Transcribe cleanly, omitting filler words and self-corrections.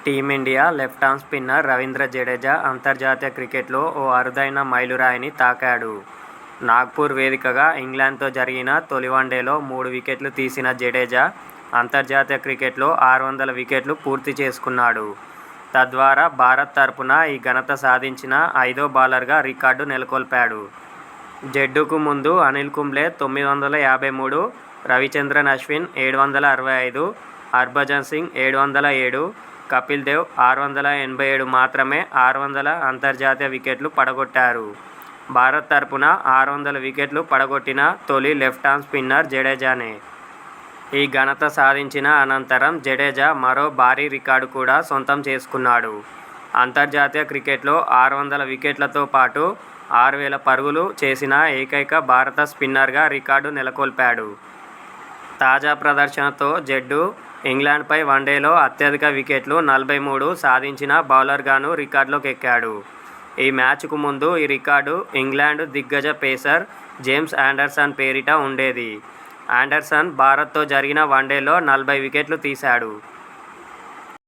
Team India left arm spinner Ravindra Jadeja అంతర్జాతీయ క్రికెట్లో ఓ అరుదైన మైలురాయిని తాకాడు. నాగ్పూర్ వేదికగా ఇంగ్లాండ్తో జరిగిన తొలి వన్డేలో 3 వికెట్లు తీసిన జడేజా అంతర్జాతీయ క్రికెట్లో 600 వికెట్లు పూర్తి చేసుకున్నాడు. తద్వారా భారత్ తరపున ఈ ఘనత సాధించిన 5వ బౌలర్గా రికార్డు నెలకొల్పాడు. జడ్డూకు ముందు అనిల్ కుంబ్లే 953, రవిచంద్రన్ అశ్విన్ 765, హర్భజన్ సింగ్ 707, కపిల్ దేవ్ 687 మాత్రమే 600 అంతర్జాతీయ వికెట్లు పడగొట్టారు. భారత్ తరపున 600 వికెట్లు పడగొట్టిన తొలి లెఫ్ట్ ఆర్మ్ స్పిన్నర్ జడేజానే. ఈ ఘనత సాధించిన అనంతరం జడేజా మరో భారీ రికార్డు కూడా సొంతం చేసుకున్నాడు. అంతర్జాతీయ క్రికెట్లో 600 వికెట్లతో పాటు 6000 పరుగులు చేసిన ఏకైక భారత స్పిన్నర్గా రికార్డు నెలకొల్పాడు. తాజా ప్రదర్శనతో జడ్డూ ఇంగ్లాండ్పై వన్డేలో అత్యధిక వికెట్లు 43 సాధించిన బౌలర్గాను రికార్డులోకి ఎక్కాడు. ఈ మ్యాచ్కు ముందు ఈ రికార్డు ఇంగ్లాండ్ దిగ్గజ పేసర్ జేమ్స్ ఆండర్సన్ పేరిట ఉండేది. ఆండర్సన్ భారత్తో జరిగిన వన్డేలో 40 వికెట్లు తీశాడు.